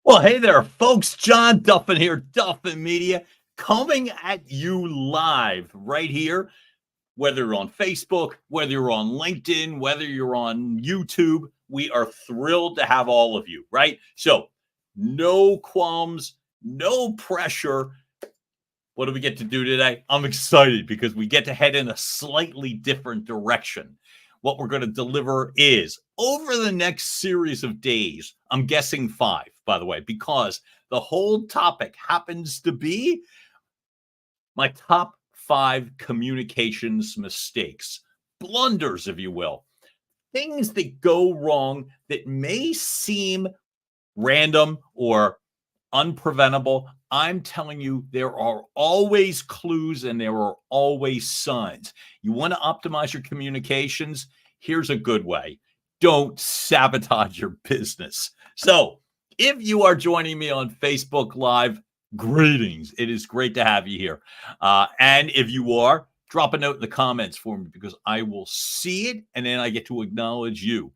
Well, hey there, folks. John Duffin here, Duffin Media, coming at you live right here, whether you're on Facebook, whether you're on LinkedIn, whether you're on YouTube. We are thrilled to have all of you, right? So, no qualms, no pressure. What do we get to do today? I'm excited because we get to head in a slightly different direction. What we're going to deliver is over the next series of days, I'm guessing 5, by the way, because the whole topic happens to be my top 5 communications mistakes, blunders, if you will, things that go wrong that may seem random or unpreventable. I'm telling you, there are always clues and there are always signs. You want to optimize your communications? Here's a good way. Don't sabotage your business. So, if you are joining me on Facebook Live, greetings. It is great to have you here. And if you are, drop a note in the comments for me because I will see it and then I get to acknowledge you.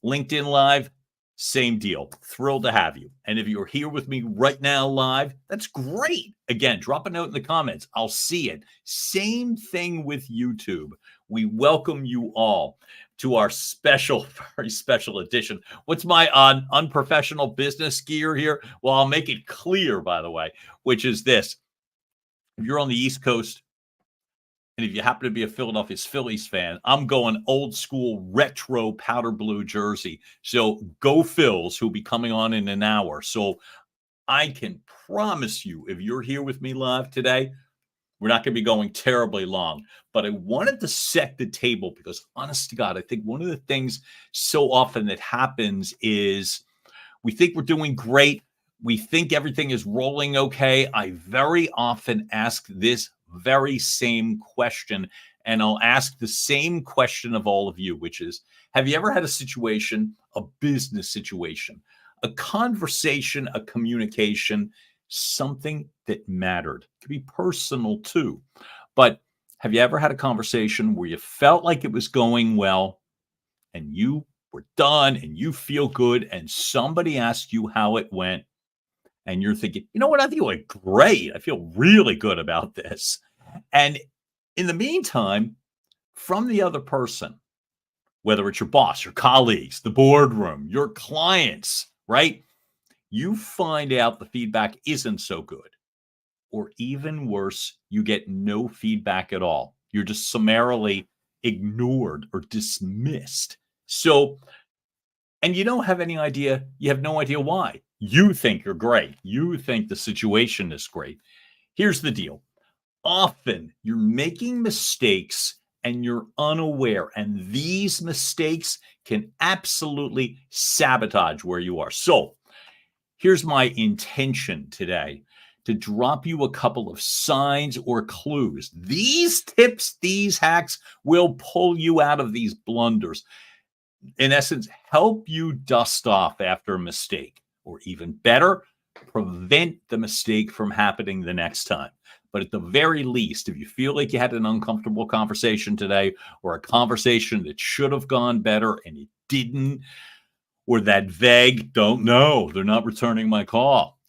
LinkedIn Live, same deal. Thrilled to have you. And if you're here with me right now live, that's great. Again, drop a note in the comments. I'll see it. Same thing with YouTube. We welcome you all to our special, very special edition. What's my unprofessional business gear here? Well, I'll make it clear, by the way, which is this. If you're on the East Coast, and if you happen to be a Philadelphia Phillies fan, I'm going old school retro powder blue jersey. So go Phils, who'll be coming on in an hour. So I can promise you, if you're here with me live today, we're not going to be going terribly long. But I wanted to set the table because, honest to God, I think one of the things so often that happens is we think we're doing great. We think everything is rolling okay. I very often ask this very same question, and I'll ask the same question of all of you, which is, have you ever had a situation, a business situation, a conversation, a communication, something that mattered? It could be personal too, but have you ever had a conversation where you felt like it was going well and you were done and you feel good and somebody asked you how it went? And you're thinking, you know what? I feel like great. I feel really good about this. And in the meantime, from the other person, whether it's your boss, your colleagues, the boardroom, your clients, right? You find out the feedback isn't so good. Or even worse, you get no feedback at all. You're just summarily ignored or dismissed. So, and you don't have any idea, you have no idea why. You think you're great. You think the situation is great. Here's the deal. Often you're making mistakes and you're unaware, and these mistakes can absolutely sabotage where you are. So here's my intention today, to drop you a couple of signs or clues. These tips, these hacks will pull you out of these blunders. In essence, help you dust off after a mistake. Or even better, prevent the mistake from happening the next time. But at the very least, if you feel like you had an uncomfortable conversation today, or a conversation that should have gone better and it didn't, or that vague, don't know, they're not returning my call,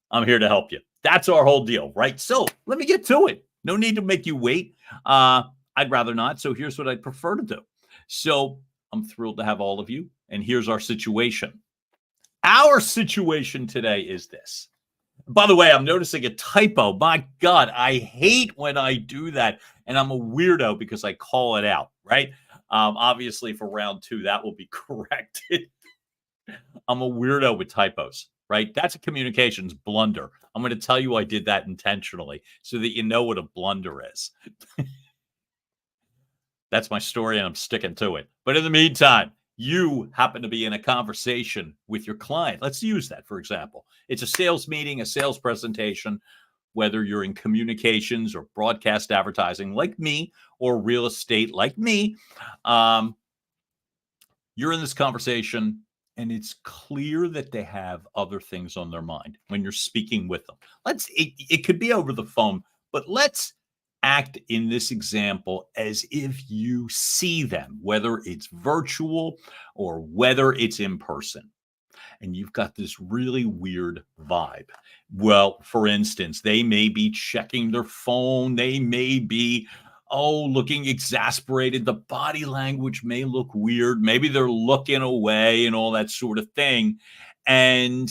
I'm here to help you. That's our whole deal, right? So let me get to it. No need to make you wait. I'd rather not. So here's what I'd prefer to do. So I'm thrilled to have all of you. And here's our situation. Our situation today is this. By the way, I'm noticing a typo. My God, I hate when I do that. And I'm a weirdo because I call it out, right? Obviously, for round 2, that will be corrected. I'm a weirdo with typos, right? That's a communications blunder. I'm going to tell you I did that intentionally so that you know what a blunder is. That's my story, and I'm sticking to it. But in the meantime, you happen to be in a conversation with your client. Let's use that, for example. It's a sales meeting, a sales presentation, whether you're in communications or broadcast advertising like me, or real estate like me. You're in this conversation, and it's clear that they have other things on their mind when you're speaking with them. It could be over the phone, but let's act in this example as if you see them, whether it's virtual or whether it's in person. and you've got this really weird vibe. Well, for instance, they may be checking their phone, they may be looking exasperated. The body language may look weird. Maybe they're looking away and all that sort of thing. And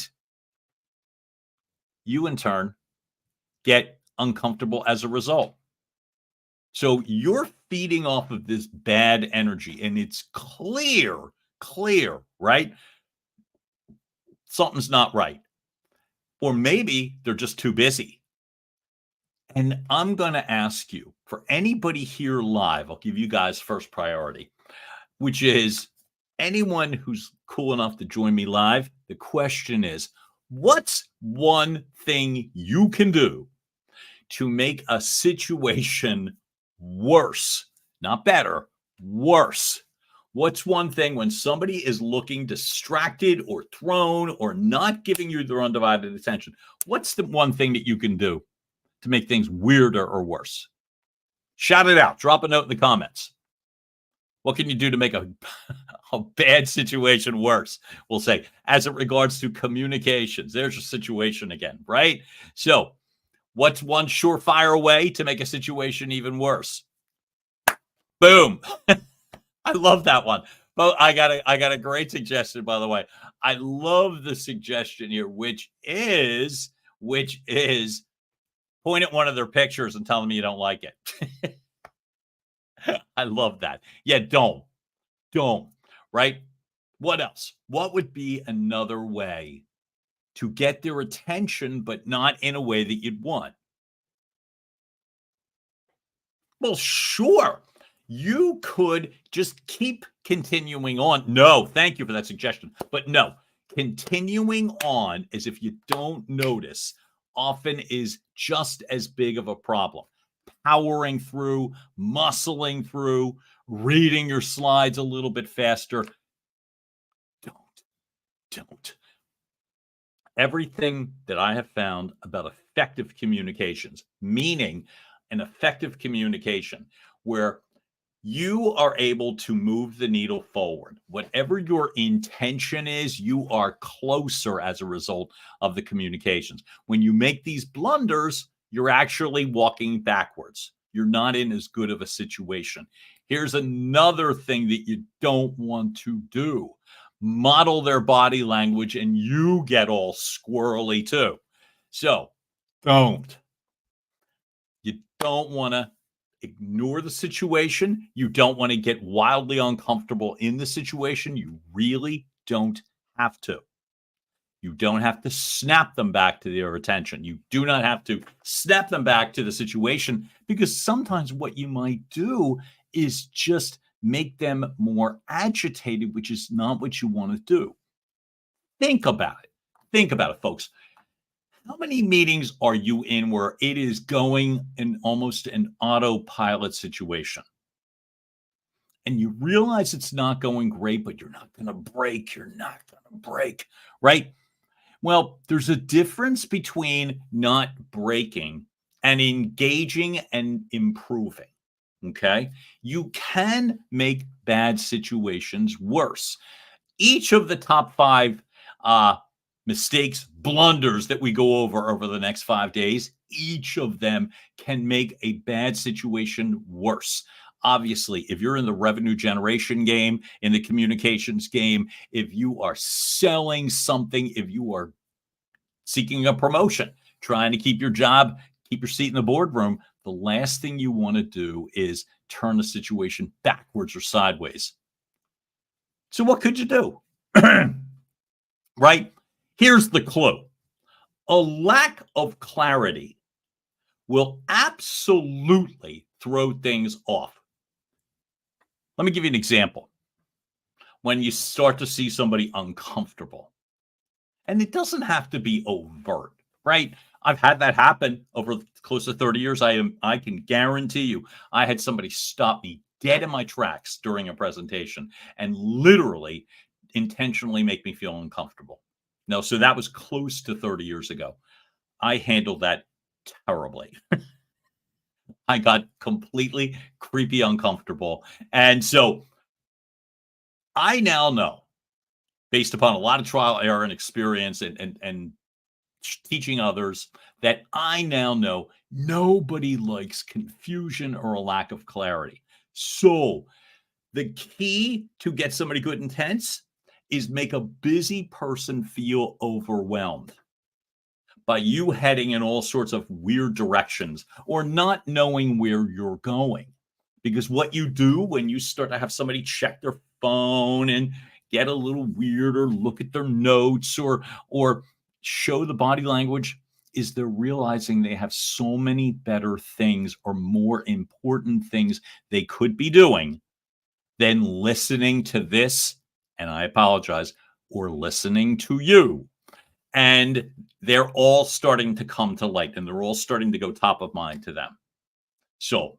you, in turn, get uncomfortable as a result. So you're feeding off of this bad energy, and it's clear, right? Something's not right. Or maybe they're just too busy. And I'm going to ask you, for anybody here live, I'll give you guys first priority, which is anyone who's cool enough to join me live. The question is, what's one thing you can do to make a situation worse? Not better, worse. What's one thing when somebody is looking distracted or thrown or not giving you their undivided attention? What's the one thing that you can do to make things weirder or worse? Shout it out. Drop a note in the comments. What can you do to make a bad situation worse? We'll say, as it regards to communications. There's your situation again, right? So what's one surefire way to make a situation even worse? Boom. I love that one. But I got a great suggestion, by the way. I love the suggestion here, which is point at one of their pictures and tell them you don't like it. I love that. Yeah, don't, right? What else? What would be another way to get their attention, but not in a way that you'd want? Well, sure. You could just keep continuing on. No, thank you for that suggestion. But no, continuing on as if you don't notice often is just as big of a problem. Powering through, muscling through, reading your slides a little bit faster. Don't. Everything that I have found about effective communications, meaning an effective communication where you are able to move the needle forward. Whatever your intention is, you are closer as a result of the communications. When you make these blunders, you're actually walking backwards. You're not in as good of a situation. Here's another thing that you don't want to do. Model their body language and you get all squirrely too. So don't. You don't want to ignore the situation. You don't want to get wildly uncomfortable in the situation. You really don't have to. You don't have to snap them back to their attention. You do not have to snap them back to the situation, because sometimes what you might do is just make them more agitated, which is not what you want to do. Think about it. Think about it, folks. How many meetings are you in where it is going in almost an autopilot situation? And you realize it's not going great, but you're not going to break. You're not going to break, right? Well, there's a difference between not breaking and engaging and improving, okay? You can make bad situations worse. Each of the top 5 mistakes, blunders that we go over the next 5 days, each of them can make a bad situation worse. Obviously, if you're in the revenue generation game, in the communications game, if you are selling something, if you are seeking a promotion, trying to keep your job, keep your seat in the boardroom, the last thing you want to do is turn the situation backwards or sideways. So what could you do? Right? Here's the clue. A lack of clarity will absolutely throw things off. Let me give you an example. When you start to see somebody uncomfortable, and it doesn't have to be overt, right? I've had that happen over close to 30 years. I can guarantee you, I had somebody stop me dead in my tracks during a presentation and literally intentionally make me feel uncomfortable. No, so that was close to 30 years ago. I handled that terribly. I got completely creepy uncomfortable. And so I now know, based upon a lot of trial, error, and experience and teaching others that I now know nobody likes confusion or a lack of clarity. So the key to get somebody good and tense is make a busy person feel overwhelmed by you heading in all sorts of weird directions or not knowing where you're going. Because what you do when you start to have somebody check their phone and get a little weird or look at their notes or show the body language is they're realizing they have so many better things or more important things they could be doing than listening to this, and I apologize, or listening to you. And they're all starting to come to light and they're all starting to go top of mind to them. So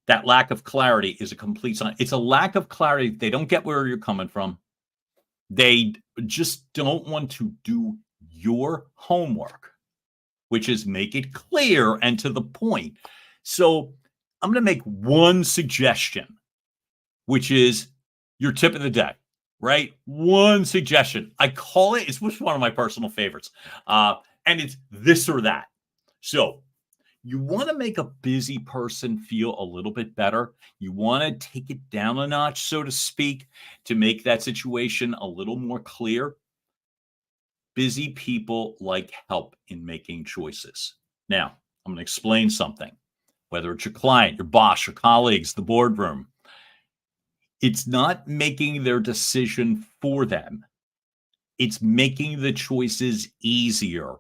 that lack of clarity is a complete sign. It's a lack of clarity. They don't get where you're coming from. They just don't want to do your homework, which is make it clear and to the point. So I'm going to make one suggestion, which is your tip of the day, right? One suggestion. I call it, it's one of my personal favorites. And it's this or that. So you want to make a busy person feel a little bit better. You want to take it down a notch, so to speak, to make that situation a little more clear. Busy people like help in making choices. Now, I'm going to explain something. Whether it's your client, your boss, your colleagues, the boardroom, it's not making their decision for them. It's making the choices easier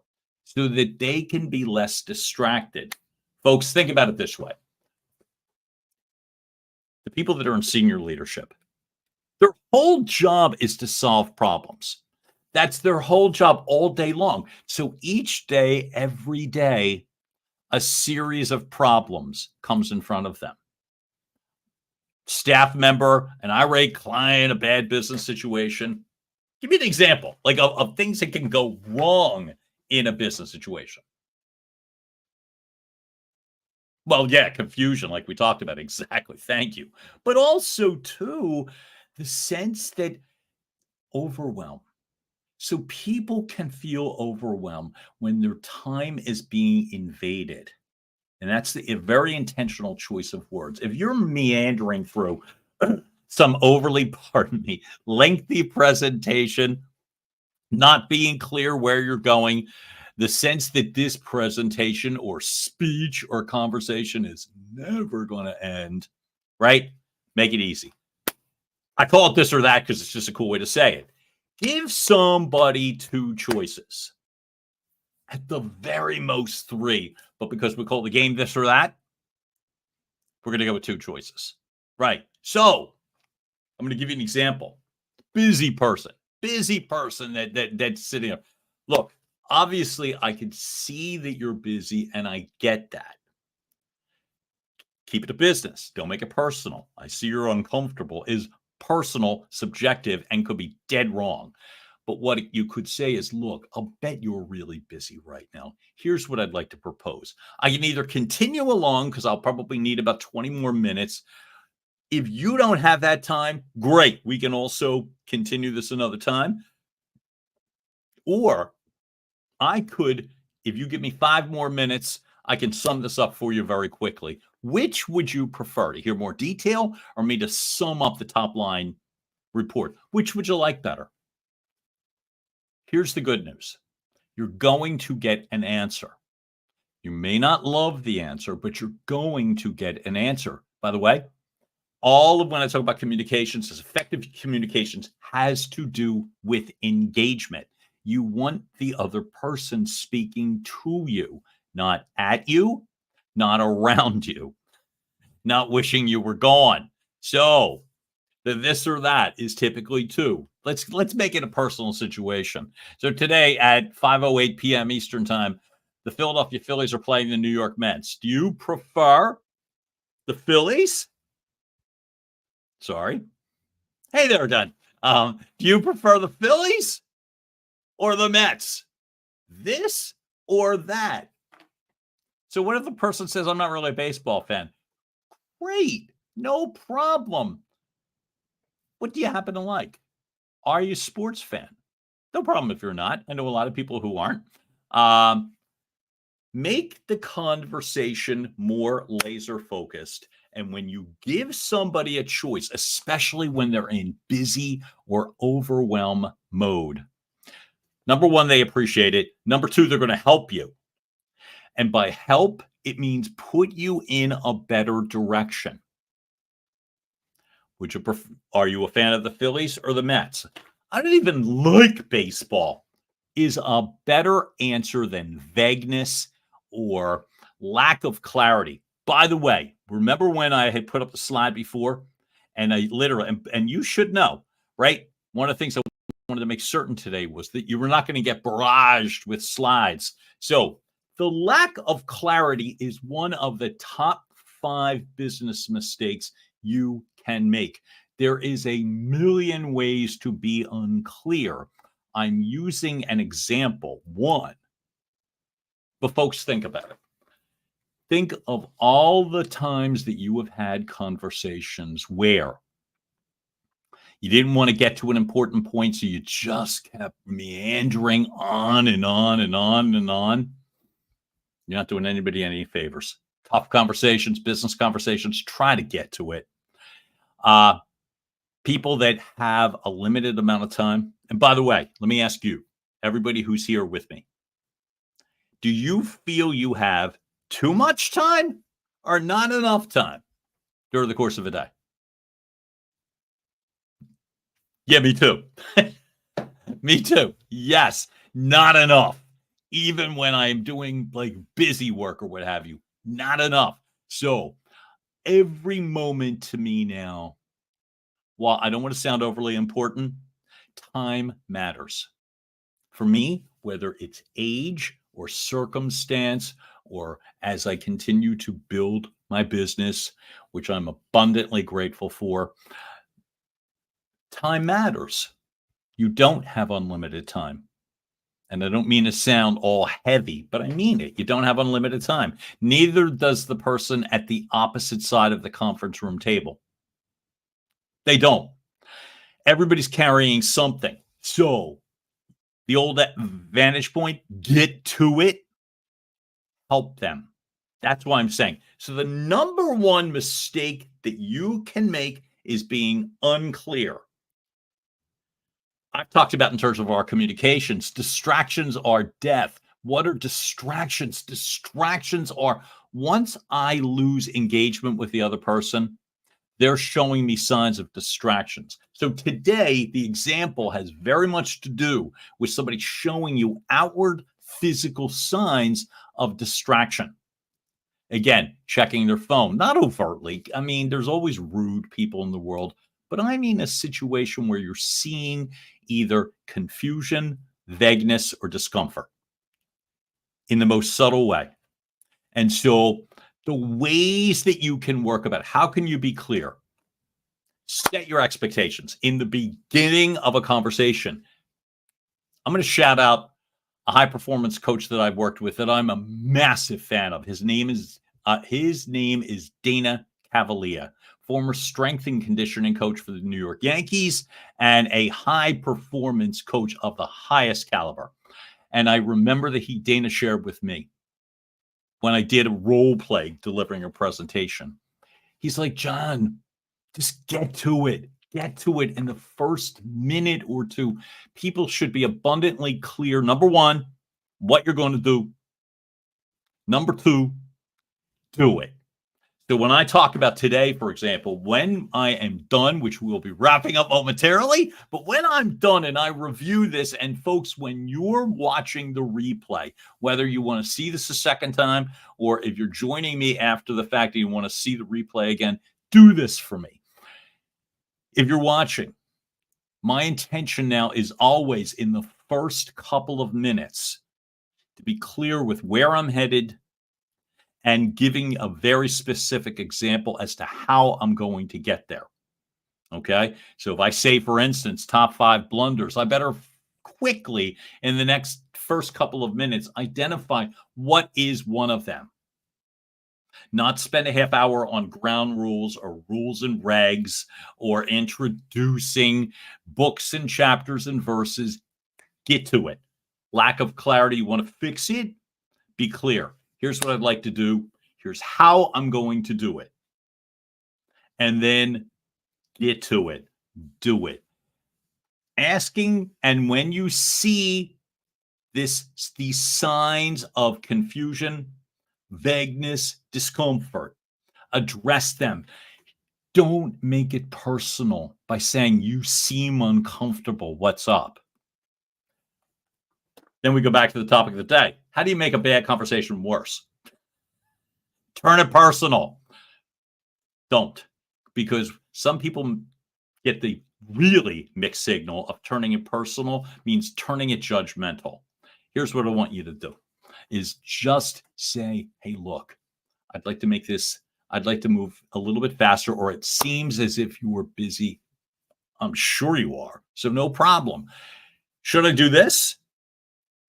so that they can be less distracted. Folks, think about it this way. The people that are in senior leadership, their whole job is to solve problems. That's their whole job all day long. So each day, every day, a series of problems comes in front of them. Staff member, an irate client, a bad business situation. Give me an example, like of things that can go wrong in a business situation. Well, yeah, confusion, like we talked about. Exactly. Thank you. But also, too, the sense that overwhelm. So people can feel overwhelmed when their time is being invaded. And that's a very intentional choice of words. If you're meandering through some overly, pardon me, lengthy presentation, not being clear where you're going, the sense that this presentation or speech or conversation is never going to end, right? Make it easy. I call it this or that because it's just a cool way to say it. Give somebody two choices. At the very most, three. But because we call the game this or that, we're going to go with two choices. Right. So I'm going to give you an example. Busy person that's sitting up. Look, obviously, I can see that you're busy, and I get that. Keep it a business. Don't make it personal. I see you're uncomfortable is personal, subjective, and could be dead wrong. But what you could say is, look, I'll bet you're really busy right now. Here's what I'd like to propose. I can either continue along because I'll probably need about 20 more minutes. If you don't have that time, great. We can also continue this another time. Or I could, if you give me 5 more minutes, I can sum this up for you very quickly. Which would you prefer, to hear more detail or me to sum up the top line report? Which would you like better? Here's the good news. You're going to get an answer. You may not love the answer, but you're going to get an answer. By the way, all of when I talk about communications, is effective communications has to do with engagement. You want the other person speaking to you, not at you, not around you, not wishing you were gone. So the this or that is typically two. Let's make it a personal situation. So today at 5:08 p.m. Eastern time, the Philadelphia Phillies are playing the New York Mets. Do you prefer the Phillies? Sorry. Hey there, Don. Do you prefer the Phillies or the Mets? This or that? So what if the person says, I'm not really a baseball fan? Great. No problem. What do you happen to like? Are you a sports fan? No problem if you're not. I know a lot of people who aren't. Um, Make the conversation more laser focused. And when you give somebody a choice, especially when they're in busy or overwhelm mode, number one, they appreciate it. Number two, they're going to help you. And by help, it means put you in a better direction. Are you a fan of the Phillies or the Mets? I don't even like baseball. Is a better answer than vagueness or lack of clarity. By the way, remember when I had put up the slide before and I literally, and you should know, right? One of the things I wanted to make certain today was that you were not going to get barraged with slides. So the lack of clarity is one of the top 5 business mistakes you can make. There is a million ways to be unclear. I'm using an example, one, but folks, think about it. Think of all the times that you have had conversations where you didn't want to get to an important point, so you just kept meandering on and on and on and on. You're not doing anybody any favors. Tough conversations, business conversations, try to get to it. People that have a limited amount of time. And by the way, let me ask you, everybody who's here with me, do you feel you have too much time or not enough time during the course of a day? Yeah, me too. Me too. Yes, not enough. Even when I'm doing like busy work or what have you, not enough. So every moment to me now, while I don't want to sound overly important, time matters. For me, whether it's age or circumstance, or as I continue to build my business, which I'm abundantly grateful for, time matters. You don't have unlimited time. And I don't mean to sound all heavy, but I mean it. You don't have unlimited time. Neither does the person at the opposite side of the conference room table. They don't. Everybody's carrying something. So the old vantage point, get to it, help them. That's why I'm saying. So the number one mistake that you can make is being unclear. I've talked about in terms of our communications, distractions are death. What are distractions? Distractions are once I lose engagement with the other person, they're showing me signs of distractions. So today, the example has very much to do with somebody showing you outward physical signs of distraction. Again, checking their phone, not overtly. I mean, there's always rude people in the world, but I mean a situation where you're seeing either confusion, vagueness, or discomfort in the most subtle way. And so the ways that you can work about how can you be clear? Set your expectations in the beginning of a conversation. I'm going to shout out a high performance coach that I've worked with that I'm a massive fan of. His name is Dana Cavalier, former strength and conditioning coach for the New York Yankees and a high performance coach of the highest caliber. And I remember that Dana shared with me when I did a role play delivering a presentation. He's like, John, just get to it. Get to it in the first minute or two. People should be abundantly clear. Number one, what you're going to do. Number two, do it. So when I talk about today, for example, when I am done, which we'll be wrapping up momentarily, but when I'm done and I review this, and folks, when you're watching the replay, whether you want to see this a second time or if you're joining me after the fact and you want to see the replay again, do this for me. If you're watching, my intention now is always in the first couple of minutes to be clear with where I'm headed and giving a very specific example as to how I'm going to get there. Okay. So if I say, for instance, top 5 blunders, I better quickly in the next first couple of minutes identify what is one of them. not spend a half hour on ground rules or rules and regs or introducing books and chapters and verses. Get to it. Lack of clarity, you want to fix it? Be clear. Here's what I'd like to do. Here's how I'm going to do it. And then get to it. Do it. Asking, and when you see these signs of confusion, vagueness, discomfort, address them. Don't make it personal by saying you seem uncomfortable. What's up? Then we go back to the topic of the day. How do you make a bad conversation worse? Turn it personal. Don't, because some people get the really mixed signal of turning it personal means turning it judgmental. Here's what I want you to do is just say, hey, look, I'd like to make this, I'd like to move a little bit faster, or it seems as if you were busy. I'm sure you are. So no problem. Should I do this?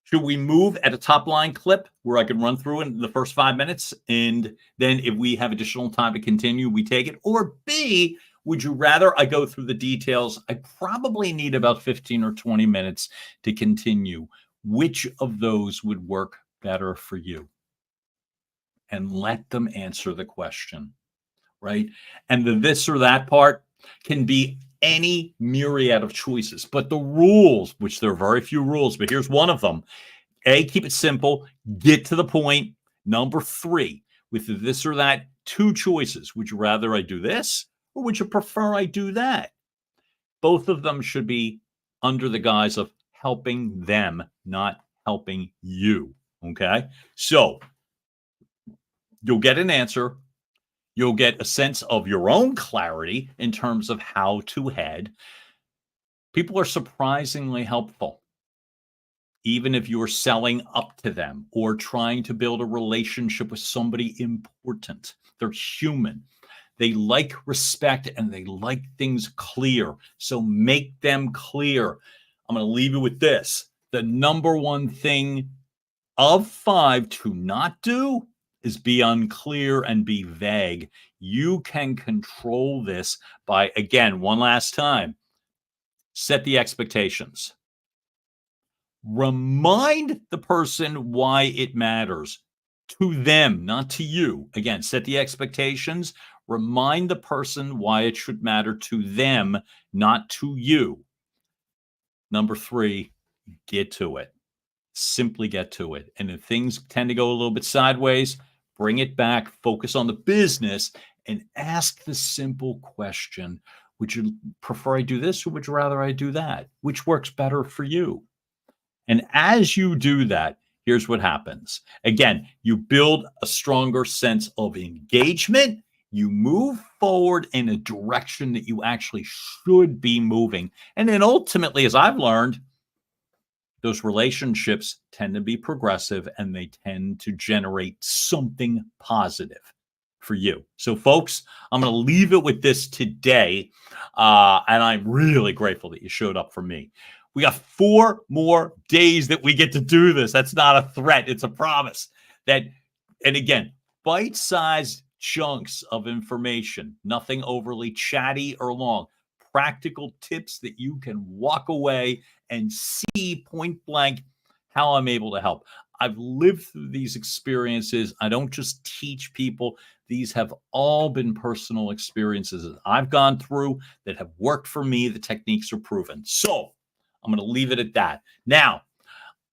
Should we move at a top line clip where I can run through in the first 5 minutes? And then if we have additional time to continue, we take it. Or B, would you rather I go through the details? I probably need about 15 or 20 minutes to continue. Which of those would work better for you? And let them answer the question, right? And the this or that part can be any myriad of choices, but the rules, which there are very few rules, but here's one of them. A, keep it simple, get to the point. Number 3, with the this or that, 2 choices. Would you rather I do this, or would you prefer I do that? Both of them should be under the guise of helping them, not helping you, okay? So you'll get an answer. You'll get a sense of your own clarity in terms of how to head. People are surprisingly helpful, even if you're selling up to them or trying to build a relationship with somebody important. They're human. They like respect and they like things clear. So make them clear. I'm going to leave you with this. The number one thing of 5 to not do is be unclear and be vague. You can control this by, again, one last time, set the expectations. Remind the person why it matters to them, not to you. Again, set the expectations. Remind the person why it should matter to them, not to you. Number 3, get to it. Simply get to it. And if things tend to go a little bit sideways, bring it back, focus on the business, and ask the simple question, would you prefer I do this, or would you rather I do that? Which works better for you? And as you do that, here's what happens. Again, you build a stronger sense of engagement. You move forward in a direction that you actually should be moving. And then ultimately, as I've learned, those relationships tend to be progressive and they tend to generate something positive for you. So, folks, I'm going to leave it with this today. And I'm really grateful that you showed up for me. We got 4 more days that we get to do this. That's not a threat. It's a promise. And again, bite-sized chunks of information, nothing overly chatty or long. Practical tips that you can walk away and see point blank how I'm able to help. I've lived through these experiences. I don't just teach people. These have all been personal experiences that I've gone through that have worked for me. The techniques are proven. So I'm going to leave it at that. Now,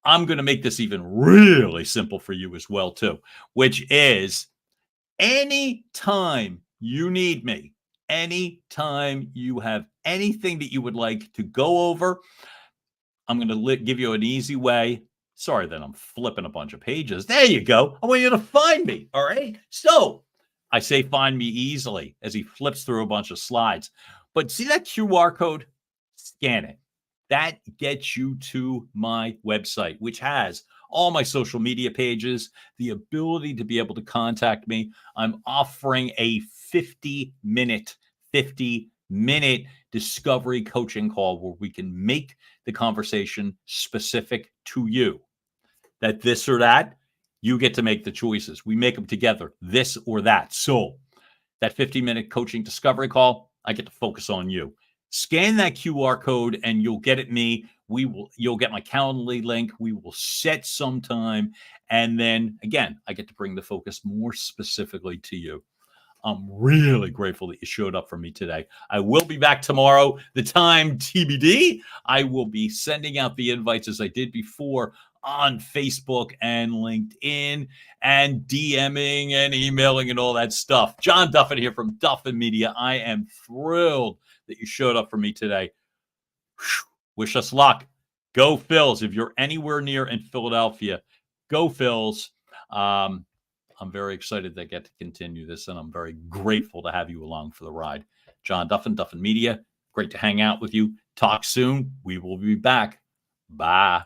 I'm going to make this even really simple for you as well, too, which is anytime you need me, anytime you have anything that you would like to go over, I'm going to give you an easy way. Sorry that I'm flipping a bunch of pages. There you go. I want you to find me. All right. So I say find me easily as he flips through a bunch of slides. But see that QR code? Scan it. That gets you to my website, which has all my social media pages, the ability to be able to contact me. I'm offering a 50-minute discovery coaching call where we can make the conversation specific to you. That this or that, You get to make the choices. We make them together, this or that. So that 15-minute coaching discovery call, I get to focus on you. Scan that QR code and you'll get at me. You'll get my Calendly link. We will set some time. And then again, I get to bring the focus more specifically to you. I'm really grateful that you showed up for me today. I will be back tomorrow. The time TBD. I will be sending out the invites as I did before on Facebook and LinkedIn and DMing and emailing and all that stuff. John Duffin here from Duffin Media. I am thrilled that you showed up for me today. Wish us luck. Go Phils. If you're anywhere near in Philadelphia, go Phils. I'm very excited to get to continue this, and I'm very grateful to have you along for the ride. John Duffin, Duffin Media. Great to hang out with you. Talk soon. We will be back. Bye.